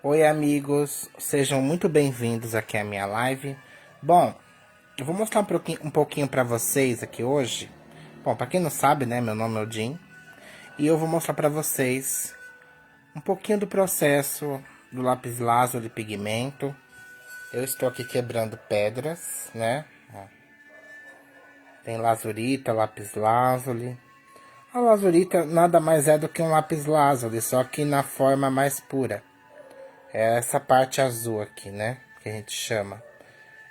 Oi, amigos, sejam muito bem-vindos aqui à minha live. Bom, eu vou mostrar um pouquinho para vocês aqui hoje. Bom, para quem não sabe, né, meu nome é o Jim e eu vou mostrar para vocês um pouquinho do processo do lápis lazuli pigmento. Eu estou aqui quebrando pedras, né? Ó, tem lazurita, lápis lazuli. A lazurita nada mais é do que um lápis lazuli, só que na forma mais pura. É essa parte azul aqui, né? Que a gente chama.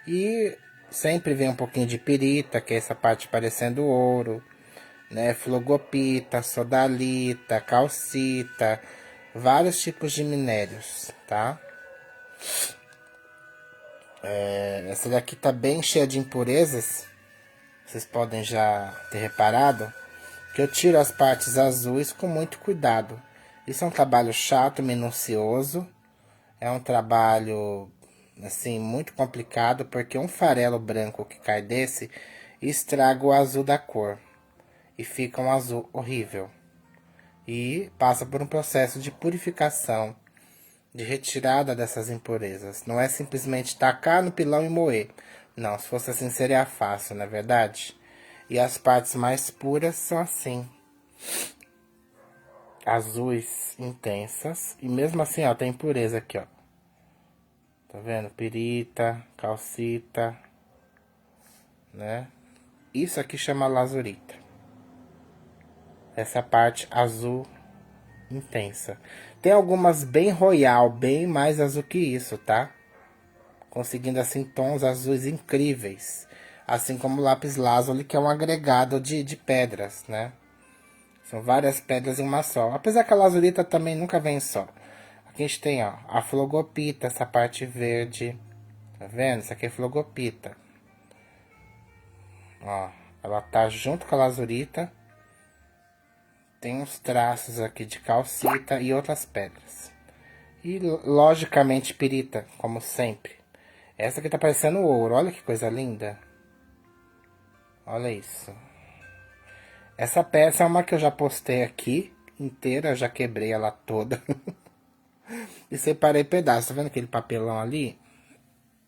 E sempre vem um pouquinho de pirita, que é essa parte parecendo ouro, né? Flogopita, sodalita, calcita, vários tipos de minérios, tá? Essa daqui tá bem cheia de impurezas, vocês podem já ter reparado, que eu tiro as partes azuis com muito cuidado. Isso é um trabalho chato, minucioso, é um trabalho assim muito complicado, porque um farelo branco que cai desse estraga o azul da cor e fica um azul horrível. E passa por um processo de purificação, de retirada dessas impurezas. Não é simplesmente tacar no pilão e moer. Não, se fosse assim seria fácil, não é verdade? E as partes mais puras são assim, azuis intensas. E mesmo assim, ó, tem impureza aqui, ó. Tá vendo? Pirita, calcita, né? Isso aqui chama lazurita. Essa parte azul intensa. Tem algumas bem royal, bem mais azul que isso, tá? Conseguindo assim tons azuis incríveis. Assim como o lápis lazuli, que é um agregado de pedras, né? São várias pedras em uma só. Apesar que a lazurita também nunca vem só. Aqui a gente tem, ó, a flogopita, essa parte verde. Tá vendo? Isso aqui é flogopita. Ó, ela tá junto com a lazurita. Tem uns traços aqui de calcita e outras pedras. E, logicamente, pirita, como sempre. Essa aqui tá parecendo ouro. Olha que coisa linda. Olha isso. Essa peça é uma que eu já postei aqui, inteira. Já quebrei ela toda. E separei pedaços. Tá vendo aquele papelão ali?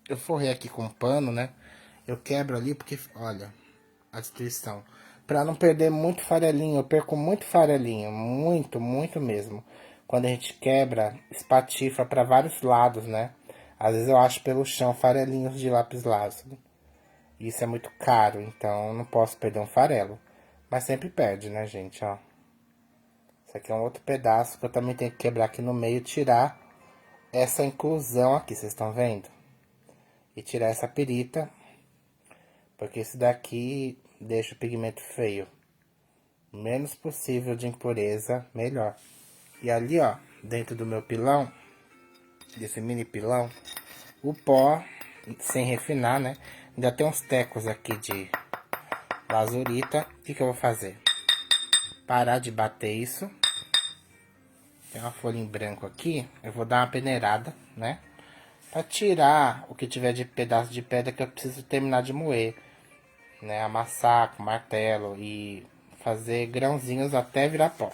Eu forrei aqui com pano, né? Eu quebro ali porque, olha, a destruição. Pra não perder muito farelinho. Eu perco muito farelinho. Muito, muito mesmo. Quando a gente quebra, espatifa pra vários lados, né? Às vezes eu acho pelo chão farelinhos de lápis lazuli. Isso é muito caro, então não posso perder um farelo. Mas sempre perde, né, gente, ó. Isso aqui é um outro pedaço que eu também tenho que quebrar aqui no meio e tirar essa inclusão aqui, vocês estão vendo? E tirar essa pirita, porque isso daqui deixa o pigmento feio. Menos possível de impureza, melhor. E ali, ó, dentro do meu pilão, desse mini pilão, o pó, sem refinar, né? Ainda tem uns tecos aqui de lazurita. O que eu vou fazer? Parar de bater isso. Tem uma folha em branco aqui. Eu vou dar uma peneirada, né? Pra tirar o que tiver de pedaço de pedra que eu preciso terminar de moer. Né? Amassar com martelo e fazer grãozinhos até virar pó.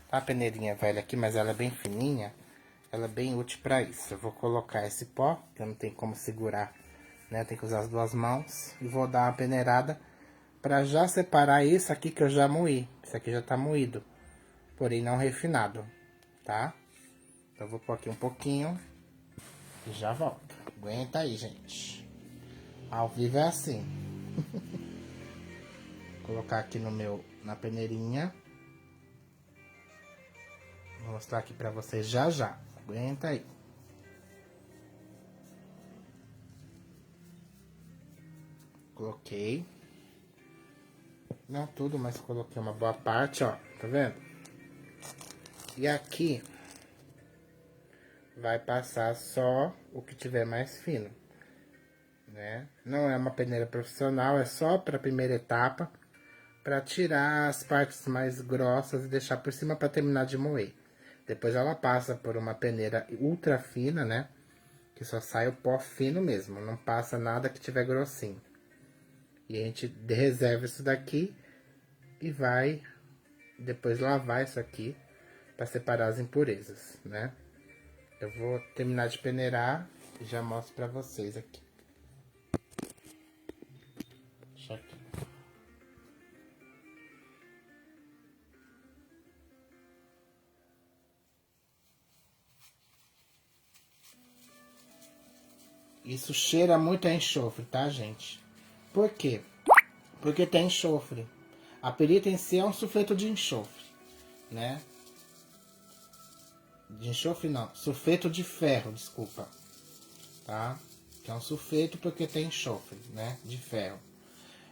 Tá uma peneirinha velha aqui, mas ela é bem fininha. Ela é bem útil pra isso. Eu vou colocar esse pó, que eu não tenho como segurar, né? Tem que usar as duas mãos. E vou dar uma peneirada pra já separar isso aqui que eu já moí. Isso aqui já tá moído, porém não refinado, tá? Então eu vou pôr aqui um pouquinho e já volto. Aguenta aí, gente. Ao vivo é assim. Vou colocar aqui na peneirinha. Vou mostrar aqui pra vocês já já. Aguenta aí. Coloquei. Não tudo, mas coloquei uma boa parte, ó. Tá vendo? E aqui vai passar só o que tiver mais fino, né? Não é uma peneira profissional, é só para a primeira etapa, para tirar as partes mais grossas e deixar por cima para terminar de moer. Depois ela passa por uma peneira ultra fina, né? Que só sai o pó fino mesmo, não passa nada que tiver grossinho. E a gente reserva isso daqui e vai depois lavar isso aqui para separar as impurezas, né? Eu vou terminar de peneirar e já mostro pra vocês aqui. Deixa aqui. Isso cheira muito a enxofre, tá, gente? Por quê? Porque tem enxofre. A perita em si é um sulfeto de enxofre, né? De enxofre não, sulfeto de ferro, desculpa. Tá? Que é um sulfeto porque tem enxofre, né? De ferro.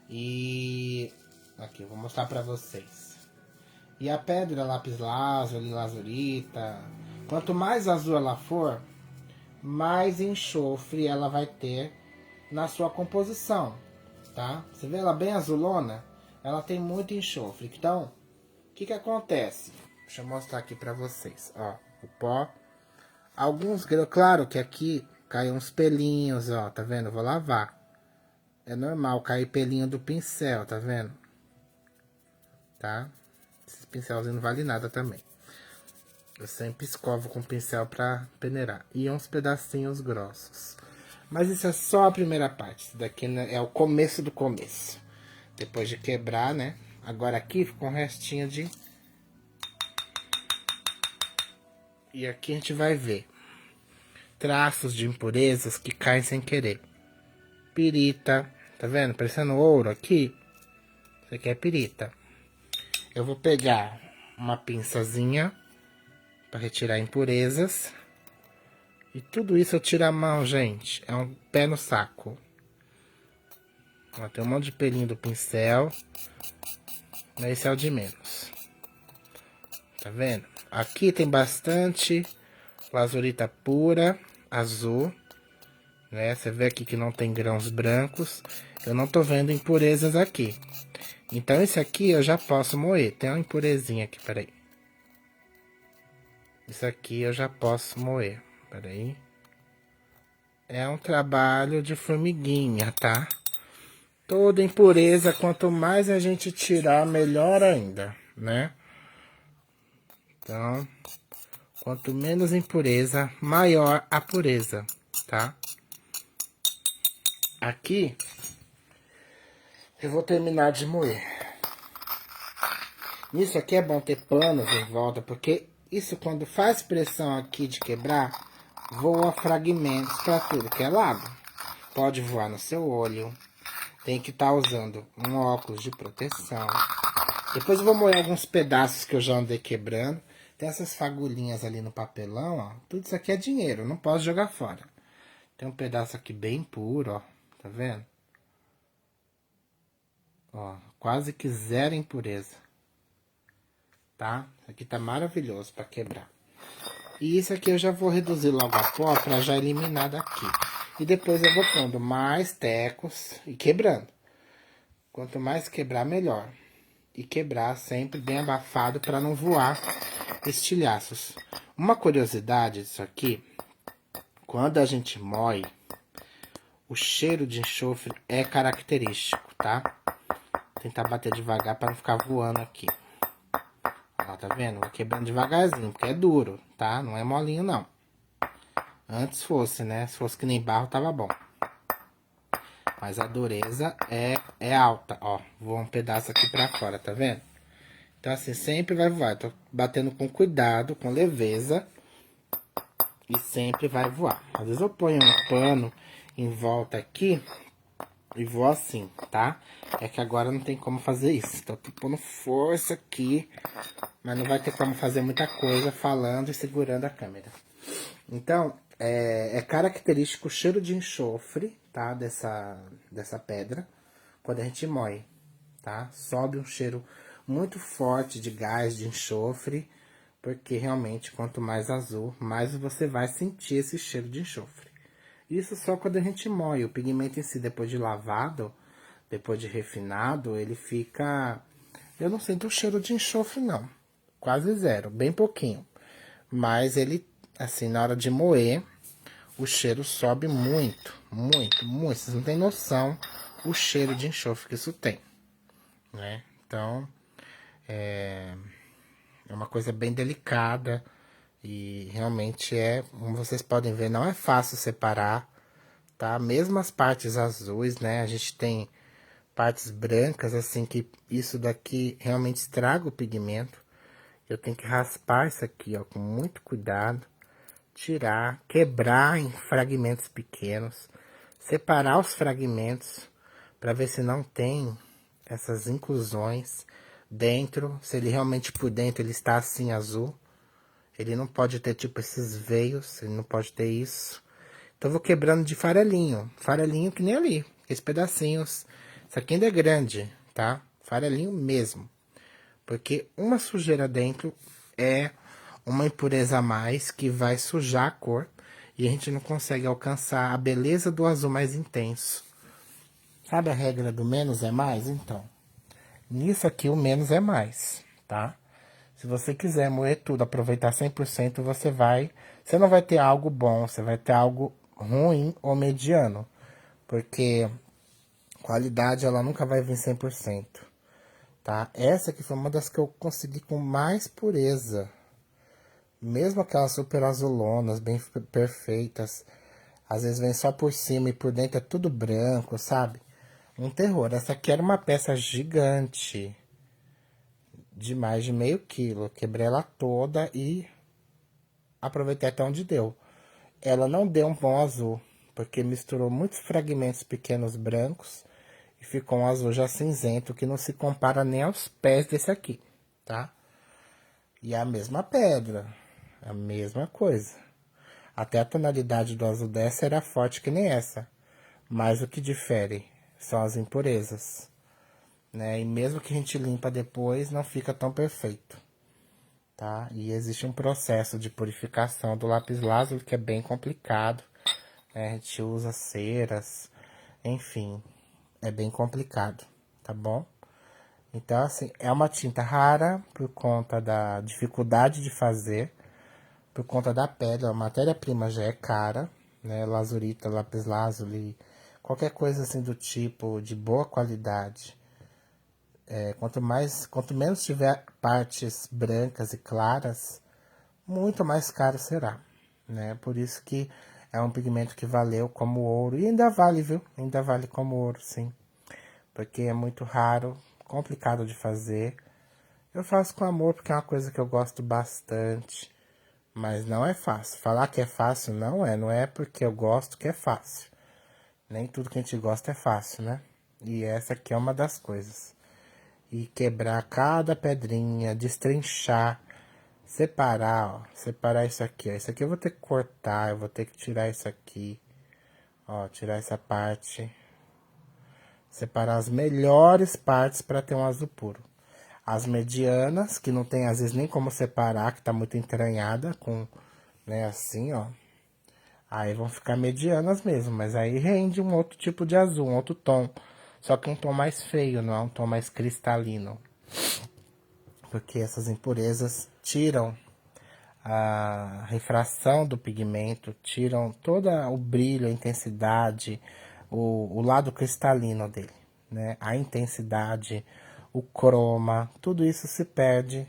E aqui, eu vou mostrar pra vocês. E a pedra lápis lazuli, lazurita, quanto mais azul ela for, mais enxofre ela vai ter na sua composição, tá? Você vê ela bem azulona? Ela tem muito enxofre. Então, o que que acontece? Deixa eu mostrar aqui pra vocês, ó, o pó. Alguns grãos, claro que aqui caiu uns pelinhos, ó, tá vendo? Eu vou lavar. É normal cair pelinho do pincel, tá vendo? Tá? Esse pincelzinho não vale nada também. Eu sempre escovo com pincel pra peneirar. E uns pedacinhos grossos. Mas isso é só a primeira parte. Isso daqui é o começo do começo. Depois de quebrar, né? Agora aqui ficou um restinho de... E aqui a gente vai ver traços de impurezas que caem sem querer. Pirita. Tá vendo? Parecendo ouro aqui. Isso aqui é pirita. Eu vou pegar uma pinçazinha para retirar impurezas. E tudo isso eu tiro à mão, gente. É um pé no saco. Ó, tem um monte de pelinho do pincel. Mas esse é o de menos. Tá vendo? Aqui tem bastante lazurita pura, azul. Né? Você vê aqui que não tem grãos brancos. Eu não tô vendo impurezas aqui. Então esse aqui eu já posso moer. Tem uma impurezinha aqui, peraí. Isso aqui eu já posso moer. Peraí. É um trabalho de formiguinha, tá? Toda impureza, quanto mais a gente tirar, melhor ainda, né? Então, quanto menos impureza, maior a pureza, tá? Aqui, eu vou terminar de moer. Isso aqui é bom ter panos em volta, porque isso quando faz pressão aqui de quebrar, voa fragmentos para tudo que é lado. Pode voar no seu olho. Tem que estar usando um óculos de proteção. Depois eu vou moer alguns pedaços que eu já andei quebrando. Tem essas fagulhinhas ali no papelão, ó. Tudo isso aqui é dinheiro, não posso jogar fora. Tem um pedaço aqui bem puro, ó. Tá vendo? Ó, quase que zero impureza. Tá? Isso aqui tá maravilhoso para quebrar. E isso aqui eu já vou reduzir logo a pó para já eliminar daqui. E depois eu vou pondo mais tecos e quebrando. Quanto mais quebrar, melhor. E quebrar sempre bem abafado para não voar estilhaços. Uma curiosidade disso aqui, quando a gente moe, o cheiro de enxofre é característico, tá? Vou tentar bater devagar para não ficar voando aqui. Ó, tá vendo? Vou quebrando devagarzinho, porque é duro, tá? Não é molinho, não. Antes fosse, né? Se fosse que nem barro, tava bom. Mas a dureza é alta, ó. Voa um pedaço aqui pra fora, tá vendo? Então, assim, sempre vai voar. Tô batendo com cuidado, com leveza. E sempre vai voar. Às vezes eu ponho um pano em volta aqui e vou assim, tá? É que agora não tem como fazer isso. Então, eu tô pondo força aqui. Mas não vai ter como fazer muita coisa falando e segurando a câmera. Então, é característico o cheiro de enxofre, tá? Dessa pedra, quando a gente moe, tá? Sobe um cheiro muito forte de gás, de enxofre, porque realmente quanto mais azul, mais você vai sentir esse cheiro de enxofre. Isso só quando a gente moe. O pigmento em si, depois de lavado, depois de refinado, ele fica... Eu não sinto o cheiro de enxofre, não. Quase zero, bem pouquinho. Mas ele, assim, na hora de moer, o cheiro sobe muito, muito, muito. Vocês não têm noção o cheiro de enxofre que isso tem, né? Então, é uma coisa bem delicada E realmente como vocês podem ver, não é fácil separar, tá? Mesmo as partes azuis, né? A gente tem partes brancas, assim, que isso daqui realmente estraga o pigmento. Eu tenho que raspar isso aqui, ó, com muito cuidado. Tirar, quebrar em fragmentos pequenos. Separar os fragmentos para ver se não tem essas inclusões dentro. Se ele realmente por dentro ele está assim azul. Ele não pode ter tipo esses veios, ele não pode ter isso. Então eu vou quebrando de farelinho. Farelinho que nem ali. Esses pedacinhos. Isso aqui ainda é grande, tá? Farelinho mesmo. Porque uma sujeira dentro é uma impureza a mais que vai sujar a cor. E a gente não consegue alcançar a beleza do azul mais intenso. Sabe a regra do menos é mais? Então, nisso aqui o menos é mais, tá? Se você quiser moer tudo, aproveitar 100%, você não vai ter algo bom, você vai ter algo ruim ou mediano. Porque qualidade ela nunca vai vir 100%, tá? Essa aqui foi uma das que eu consegui com mais pureza. Mesmo aquelas super azulonas, bem perfeitas, às vezes vem só por cima e por dentro é tudo branco, sabe? Um terror. Essa aqui era uma peça gigante, de mais de meio quilo. Quebrei ela toda e aproveitei até onde deu. Ela não deu um bom azul, porque misturou muitos fragmentos pequenos brancos e ficou um azul já cinzento, que não se compara nem aos pés desse aqui, tá? E é a mesma pedra, a mesma coisa. Até a tonalidade do azul dessa era forte que nem essa. Mas o que difere são as impurezas, né? E mesmo que a gente limpa depois, não fica tão perfeito, tá? E existe um processo de purificação do lápis lazuli que é bem complicado, né? A gente usa ceras, enfim, é bem complicado, tá bom? Então, assim, é uma tinta rara por conta da dificuldade de fazer, por conta da pedra, a matéria-prima já é cara, né? Lazurita, lápis lazuli, qualquer coisa assim do tipo, de boa qualidade. Quanto menos tiver partes brancas e claras, muito mais caro será, né? Por isso que é um pigmento que valeu como ouro, e ainda vale, viu? Ainda vale como ouro, sim. Porque é muito raro, complicado de fazer. Eu faço com amor porque é uma coisa que eu gosto bastante. Mas não é fácil. Falar que é fácil não é porque eu gosto que é fácil. Nem tudo que a gente gosta é fácil, né? E essa aqui é uma das coisas. E quebrar cada pedrinha, destrinchar, separar, ó. Separar isso aqui, ó. Isso aqui eu vou ter que cortar, eu vou ter que tirar isso aqui. Ó, tirar essa parte. Separar as melhores partes para ter um azul puro. As medianas, que não tem às vezes nem como separar, que tá muito entranhada com, né, assim, ó. Aí vão ficar medianas mesmo, mas aí rende um outro tipo de azul, um outro tom. Só que um tom mais feio, não é um tom mais cristalino. Porque essas impurezas tiram a refração do pigmento, tiram todo o brilho, a intensidade, o lado cristalino dele, né? A intensidade, o croma, tudo isso se perde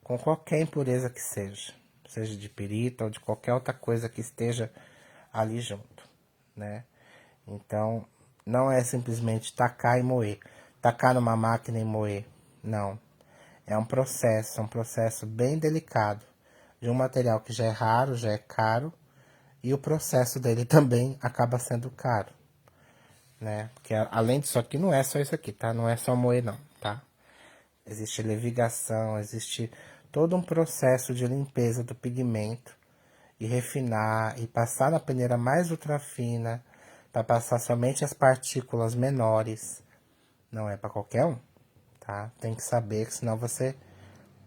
com qualquer impureza que seja de pirita ou de qualquer outra coisa que esteja ali junto, né? Então, não é simplesmente tacar e moer, tacar numa máquina e moer, não. É um processo bem delicado, de um material que já é raro, já é caro, e o processo dele também acaba sendo caro, né? Porque além disso aqui, não é só isso aqui, tá? Não é só moer não, tá? Existe levigação, existe todo um processo de limpeza do pigmento, e refinar, e passar na peneira mais ultrafina, para passar somente as partículas menores. Não é para qualquer um, tá? Tem que saber, que senão você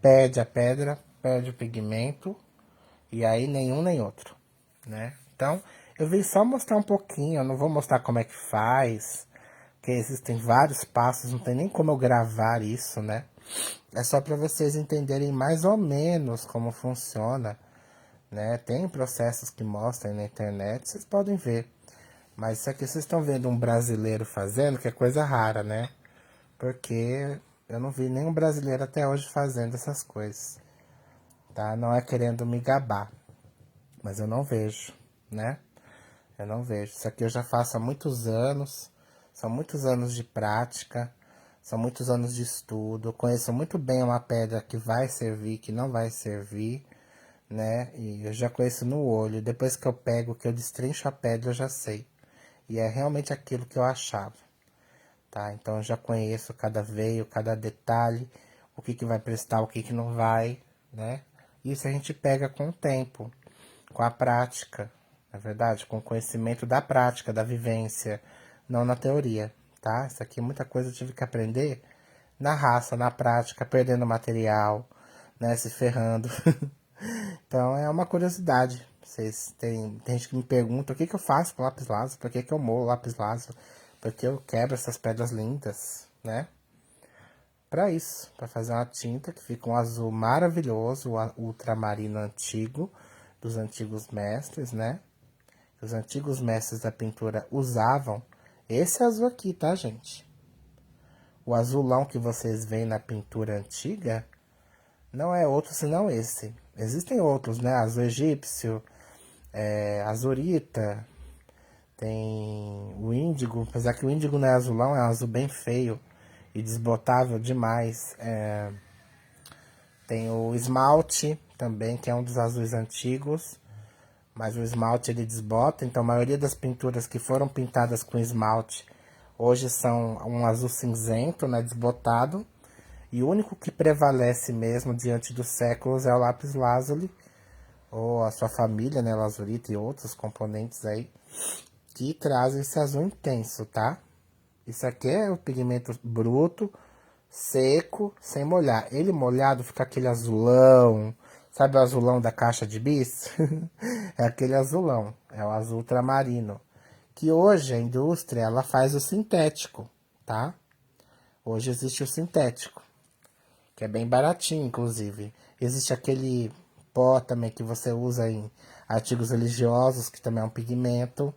perde a pedra, perde o pigmento, e aí nenhum nem outro, né? Então, eu vim só mostrar um pouquinho, eu não vou mostrar como é que faz, porque existem vários passos, não tem nem como eu gravar isso, né? É só para vocês entenderem mais ou menos como funciona, né? Tem processos que mostram na internet, vocês podem ver. Mas isso aqui vocês estão vendo um brasileiro fazendo, que é coisa rara, né? Porque eu não vi nenhum brasileiro até hoje fazendo essas coisas. tá? Não é querendo me gabar, mas eu não vejo, né? Eu não vejo. Isso aqui eu já faço há muitos anos, são muitos anos de prática, são muitos anos de estudo. Eu conheço muito bem uma pedra que vai servir, que não vai servir, né? E eu já conheço no olho. Depois que eu pego, que eu destrincho a pedra, eu já sei. E é realmente aquilo que eu achava, tá? Então eu já conheço cada veio, cada detalhe, o que que vai prestar, o que que não vai, né? Isso a gente pega com o tempo, com a prática, na verdade, com o conhecimento da prática, da vivência, não na teoria, tá? Isso aqui muita coisa eu tive que aprender na raça, na prática, perdendo material, né? Se ferrando. Então é uma curiosidade. Tem gente que me pergunta o que que eu faço com lápis lazuli, por que que eu molo lápis lazuli, por que eu quebro essas pedras lindas, né? Para isso, para fazer uma tinta que fica um azul maravilhoso, o ultramarino antigo, dos antigos mestres, né? Os antigos mestres da pintura usavam esse azul aqui, tá, gente? O azulão que vocês veem na pintura antiga não é outro senão esse. Existem outros, né? Azul egípcio, azurita, tem o índigo, apesar que o índigo não é azulão, é um azul bem feio e desbotável demais. Tem o esmalte também, que é um dos azuis antigos, mas o esmalte ele desbota, então a maioria das pinturas que foram pintadas com esmalte hoje são um azul cinzento, né, desbotado, e o único que prevalece mesmo diante dos séculos é o lápis lazuli, ou a sua família, né, lazurita e outros componentes aí, que trazem esse azul intenso, tá? Isso aqui é o pigmento bruto, seco, sem molhar. Ele molhado fica aquele azulão, sabe o azulão da caixa de bis? É aquele azulão, é o azul ultramarino. Que hoje a indústria, ela faz o sintético, tá? Hoje existe o sintético, que é bem baratinho, inclusive. Existe aquele pó também que você usa em artigos religiosos, que também é um pigmento,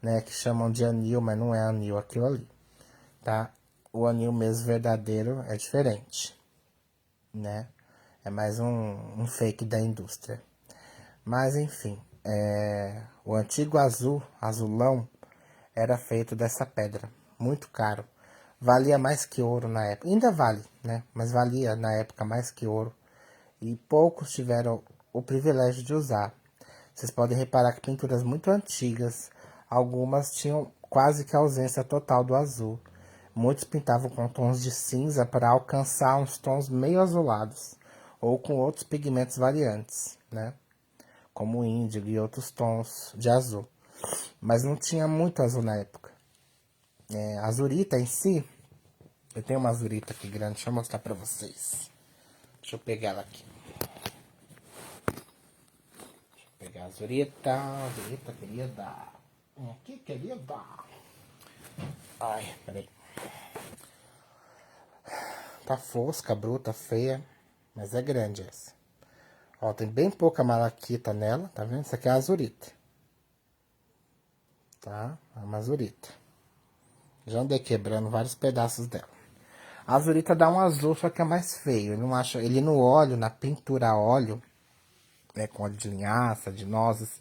né? Que chamam de anil, mas não é anil aquilo ali, tá? O anil mesmo verdadeiro é diferente, né? É mais um fake da indústria. Mas enfim, o antigo azul, azulão, era feito dessa pedra, muito caro. Valia mais que ouro na época. Ainda vale, né? Mas valia na época mais que ouro. E poucos tiveram o privilégio de usar. Vocês podem reparar que pinturas muito antigas, algumas tinham quase que a ausência total do azul. Muitos pintavam com tons de cinza para alcançar uns tons meio azulados, ou com outros pigmentos variantes, né? Como o índigo e outros tons de azul. Mas não tinha muito azul na época. A azurita em si, eu tenho uma azurita aqui grande, deixa eu mostrar pra vocês. Deixa eu pegar ela aqui. Deixa eu pegar a azurita, azurita querida. Aqui, querida. Ai, peraí. Tá fosca, bruta, feia, mas é grande essa. Ó, tem bem pouca malaquita nela, tá vendo? Isso aqui é a azurita. Tá? É uma azurita. Já andei quebrando vários pedaços dela. A azurita dá um azul, só que é mais feio. Ele não acha, ele no óleo, na pintura a óleo, né, com óleo de linhaça, de nozes,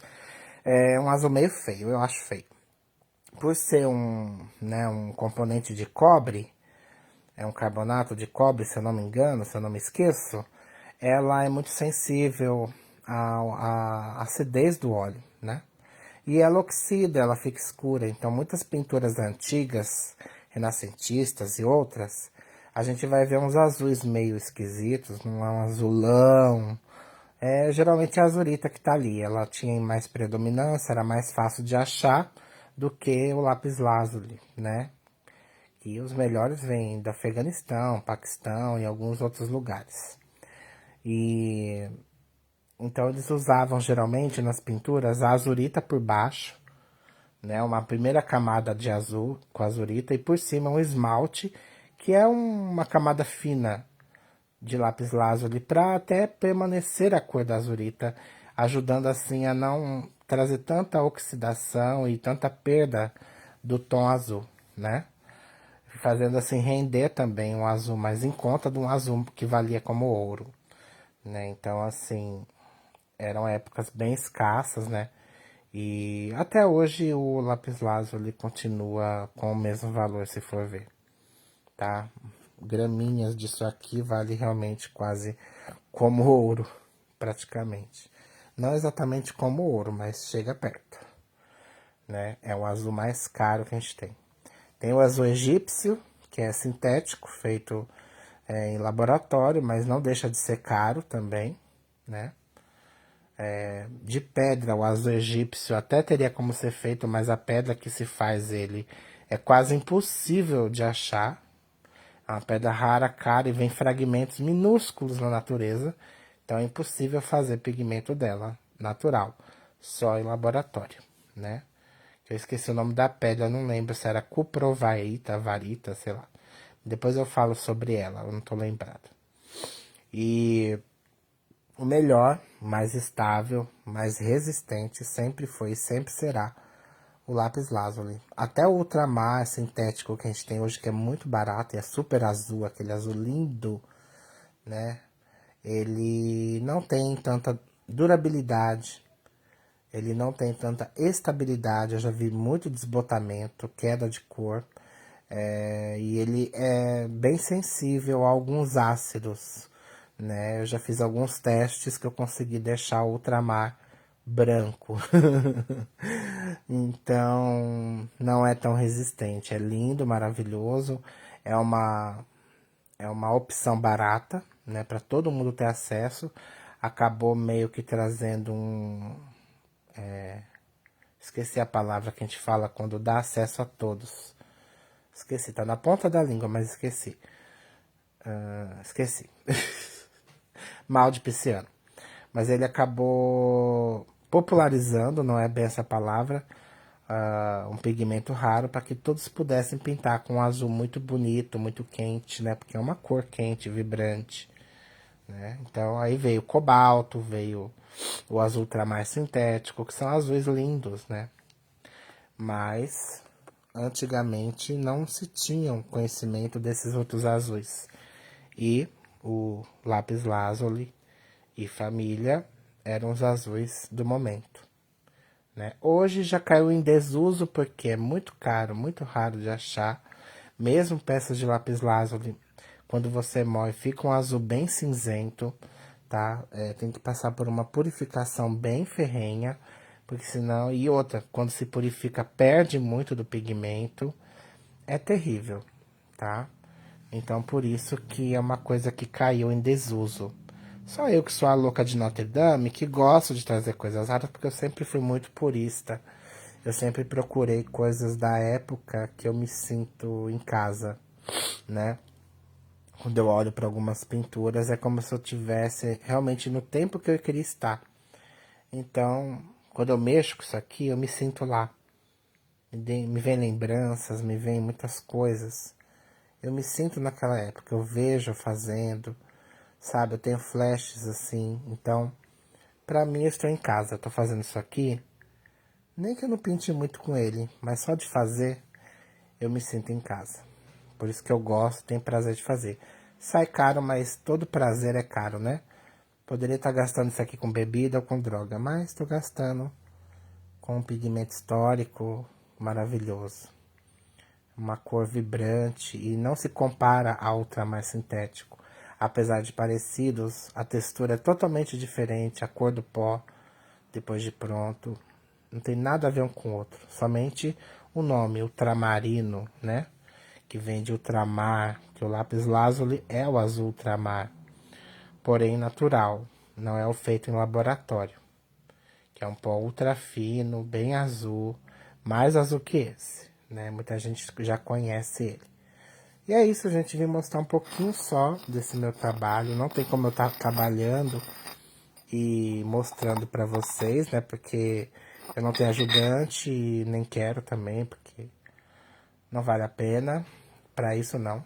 é um azul meio feio, eu acho feio. Por ser um componente de cobre, é um carbonato de cobre, se eu não me engano, se eu não me esqueço, ela é muito sensível à acidez do óleo, né? E ela oxida, ela fica escura. Então, muitas pinturas antigas, renascentistas e outras, a gente vai ver uns azuis meio esquisitos, não é um azulão. Geralmente é a azurita que tá ali. Ela tinha mais predominância, era mais fácil de achar do que o lápis lazuli, né? E os melhores vêm do Afeganistão, Paquistão e alguns outros lugares. E então eles usavam geralmente nas pinturas a azurita por baixo, né? Uma primeira camada de azul com azurita e por cima um esmalte, que é uma camada fina de lápis lazuli para até permanecer a cor da azurita, ajudando assim a não trazer tanta oxidação e tanta perda do tom azul, né? Fazendo assim render também um azul mais em conta de um azul que valia como ouro, né? Então, assim, eram épocas bem escassas, né? E até hoje o lápis lazuli continua com o mesmo valor, se for ver, tá? Graminhas disso aqui vale realmente quase como ouro, praticamente. Não exatamente como ouro, mas chega perto, né? É o azul mais caro que a gente tem. Tem o azul egípcio, que é sintético, feito em laboratório, mas não deixa de ser caro também, né? De pedra, o azul egípcio até teria como ser feito, mas a pedra que se faz ele é quase impossível de achar. É uma pedra rara, cara, e vem fragmentos minúsculos na natureza. Então é impossível fazer pigmento dela natural, só em laboratório, né? Eu esqueci o nome da pedra, eu não lembro se era cuprovaita, varita, sei lá. Depois eu falo sobre ela, eu não tô lembrado. E o melhor, mais estável, mais resistente sempre foi e sempre será o lápis lazuli. Até o ultramar sintético que a gente tem hoje, que é muito barato e é super azul, aquele azul lindo, né? Ele não tem tanta durabilidade, ele não tem tanta estabilidade. Eu já vi muito desbotamento, queda de cor. E ele é bem sensível a alguns ácidos, né? Eu já fiz alguns testes que eu consegui deixar o ultramar branco. Então, não é tão resistente. É lindo, maravilhoso. É uma, é uma opção barata, né? Para todo mundo ter acesso. Acabou meio que trazendo um. Esqueci a palavra que a gente fala quando dá acesso a todos. Esqueci, tá na ponta da língua, mas esqueci. Esqueci. Mal de pisciano. Mas ele acabou popularizando, não é bem essa palavra, um pigmento raro para que todos pudessem pintar com um azul muito bonito, muito quente, né? Porque é uma cor quente, vibrante, né? Então aí veio o cobalto, veio o azul ultramar sintético, que são azuis lindos, né? Mas antigamente não se tinha conhecimento desses outros azuis. E o lápis lazuli e família eram os azuis do momento, né? Hoje já caiu em desuso porque é muito caro, muito raro de achar. Mesmo peças de lápis lazuli, quando você moe, fica um azul bem cinzento, tá? Tem que passar por uma purificação bem ferrenha, porque senão... E outra, quando se purifica, perde muito do pigmento. É terrível, tá? Então, por isso que é uma coisa que caiu em desuso. Só eu que sou a louca de Notre Dame, que gosto de trazer coisas raras, porque eu sempre fui muito purista. Eu sempre procurei coisas da época que eu me sinto em casa, né? Quando eu olho para algumas pinturas, é como se eu tivesse realmente no tempo que eu queria estar. Então, quando eu mexo com isso aqui, eu me sinto lá. Me vem lembranças, me vem muitas coisas. Eu me sinto naquela época, eu vejo fazendo, sabe? Eu tenho flashes assim. Então, pra mim, eu estou em casa, eu tô fazendo isso aqui. Nem que eu não pinte muito com ele, mas só de fazer, eu me sinto em casa. Por isso que eu gosto, tenho prazer de fazer. Sai caro, mas todo prazer é caro, né? Poderia estar gastando isso aqui com bebida ou com droga, mas estou gastando com um pigmento histórico maravilhoso. Uma cor vibrante e não se compara ao ultramar sintético. Apesar de parecidos, a textura é totalmente diferente, a cor do pó, depois de pronto, não tem nada a ver um com o outro. Somente o nome, ultramarino, né? Que vem de ultramar, que o lápis lazuli é o azul ultramar, porém natural, não é o feito em laboratório, que é um pó ultra fino, bem azul, mais azul que esse, né? Muita gente já conhece ele. E é isso, gente. Vim mostrar um pouquinho só desse meu trabalho. Não tem como eu estar trabalhando e mostrando pra vocês, né? Porque eu não tenho ajudante e nem quero também, porque não vale a pena. Pra isso, não.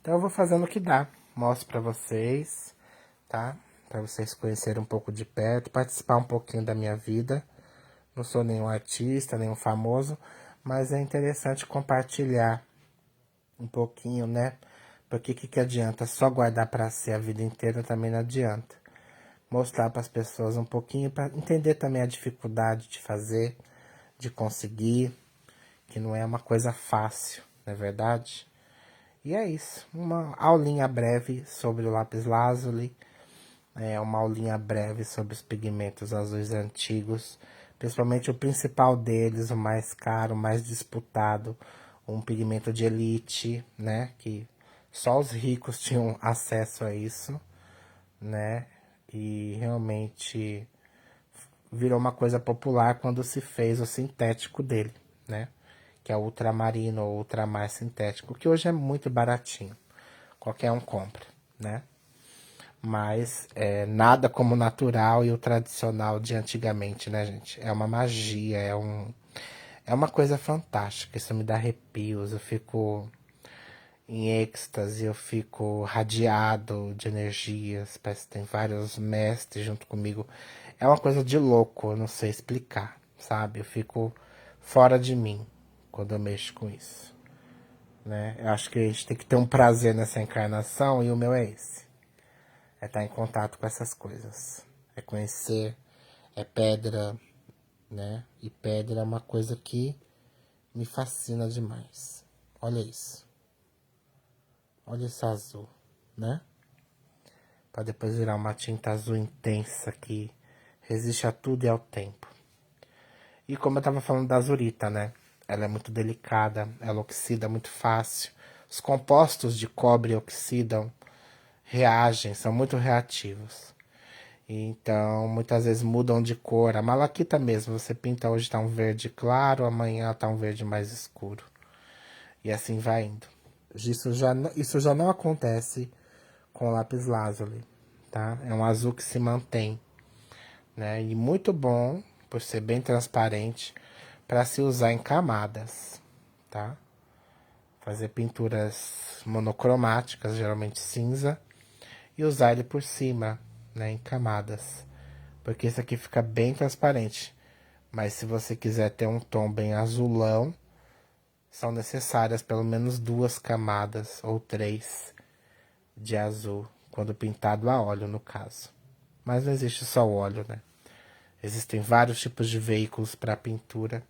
Então eu vou fazendo o que dá. Mostro pra vocês, tá? Pra vocês conhecerem um pouco de perto, participar um pouquinho da minha vida. Não sou nenhum artista, nenhum famoso, mas é interessante compartilhar um pouquinho, né? Porque que adianta só guardar para si a vida inteira, também não adianta. Mostrar para as pessoas um pouquinho, para entender também a dificuldade de fazer, de conseguir, que não é uma coisa fácil, não é verdade? E é isso, uma aulinha breve sobre o lápis lazuli, uma aulinha breve sobre os pigmentos azuis antigos, principalmente o principal deles, o mais caro, o mais disputado, um pigmento de elite, né, que só os ricos tinham acesso a isso, né, e realmente virou uma coisa popular quando se fez o sintético dele, né, que é o ultramarino ou ultramar sintético, que hoje é muito baratinho, qualquer um compra, né. Mas nada como o natural e o tradicional de antigamente, né, gente? É uma magia, é uma coisa fantástica. Isso me dá arrepios, eu fico em êxtase, eu fico radiado de energias. Parece que tem vários mestres junto comigo. É uma coisa de louco, eu não sei explicar, sabe? Eu fico fora de mim quando eu mexo com isso, né? Eu acho que a gente tem que ter um prazer nessa encarnação e o meu é esse. É estar em contato com essas coisas. É conhecer, é pedra, né? E pedra é uma coisa que me fascina demais. Olha isso. Olha esse azul, né? Para depois virar uma tinta azul intensa que resiste a tudo e ao tempo. E como eu estava falando da azurita, né? Ela é muito delicada, ela oxida muito fácil. Os compostos de cobre oxidam, reagem, são muito reativos. Então, muitas vezes mudam de cor. A malaquita mesmo, você pinta hoje tá um verde claro, amanhã tá um verde mais escuro. E assim vai indo. Isso já não acontece com o lápis lazuli, tá? É um azul que se mantém, né? E muito bom, por ser bem transparente, para se usar em camadas, tá? Fazer pinturas monocromáticas, geralmente cinza, e usar ele por cima, né, em camadas. Porque esse aqui fica bem transparente. Mas se você quiser ter um tom bem azulão, são necessárias pelo menos 2 camadas ou 3 de azul, quando pintado a óleo, no caso. Mas não existe só o óleo, né? Existem vários tipos de veículos para pintura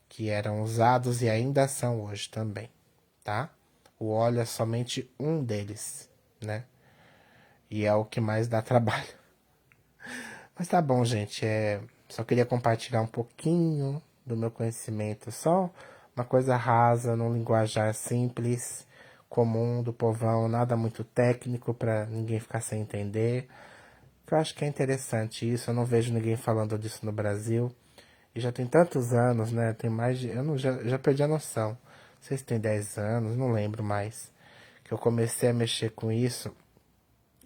que eram usados e ainda são hoje também, tá? O óleo é somente um deles, né? E é o que mais dá trabalho. Mas tá bom, gente. Só queria compartilhar um pouquinho do meu conhecimento. Só uma coisa rasa, num linguajar simples, comum, do povão. Nada muito técnico para ninguém ficar sem entender. Eu acho que é interessante isso. Eu não vejo ninguém falando disso no Brasil. E já tem tantos anos, né? Tem mais de... Eu não, já perdi a noção. Não sei se tem 10 anos, não lembro mais. Que eu comecei a mexer com isso.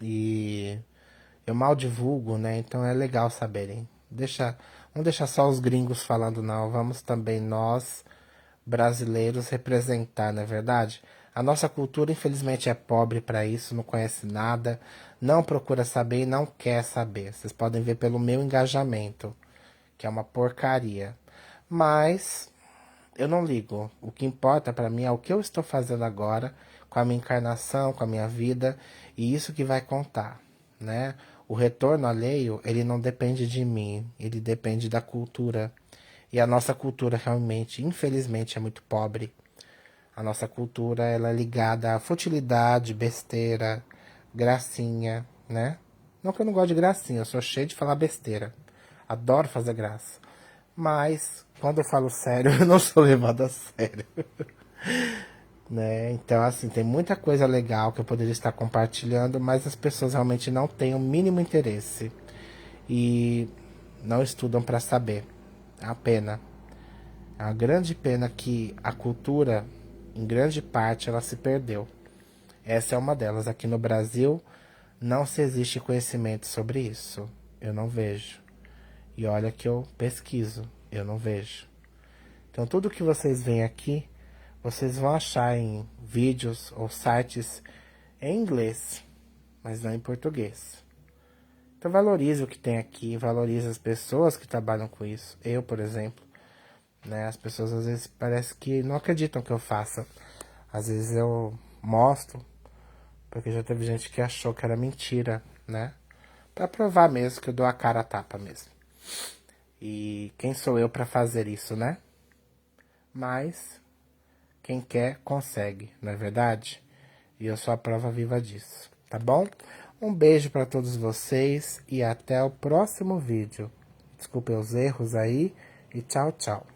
E eu mal divulgo, né? Então é legal saberem. Não deixar só os gringos falando, não. Vamos também nós, brasileiros, representar, não é verdade? A nossa cultura, infelizmente, é pobre para isso, não conhece nada, não procura saber e não quer saber. Vocês podem ver pelo meu engajamento, que é uma porcaria. Mas eu não ligo. O que importa para mim é o que eu estou fazendo agora, com a minha encarnação, com a minha vida, e isso que vai contar, né? O retorno alheio, ele não depende de mim, ele depende da cultura. E a nossa cultura realmente, infelizmente, é muito pobre. A nossa cultura, ela é ligada à futilidade, besteira, gracinha, né? Não que eu não gosto de gracinha, eu sou cheio de falar besteira. Adoro fazer graça. Mas, quando eu falo sério, eu não sou levado a sério. Né? Então, assim, tem muita coisa legal que eu poderia estar compartilhando, mas as pessoas realmente não têm o mínimo interesse. E não estudam para saber. É uma pena. É uma grande pena que a cultura, em grande parte, ela se perdeu. Essa é uma delas. Aqui no Brasil, não se existe conhecimento sobre isso. Eu não vejo. E olha que eu pesquiso, eu não vejo. Então tudo que vocês veem aqui, vocês vão achar em vídeos ou sites em inglês, mas não em português. Então valorize o que tem aqui, valorize as pessoas que trabalham com isso. Eu, por exemplo, né? As pessoas às vezes parece que não acreditam que eu faça. Às vezes eu mostro Porque já teve gente que achou que era mentira, né? Pra provar mesmo que eu dou a cara a tapa mesmo. E quem sou eu pra fazer isso, né? Mas quem quer, consegue, não é verdade? E eu sou a prova viva disso, tá bom? Um beijo pra todos vocês e até o próximo vídeo. Desculpem os erros aí e tchau, tchau.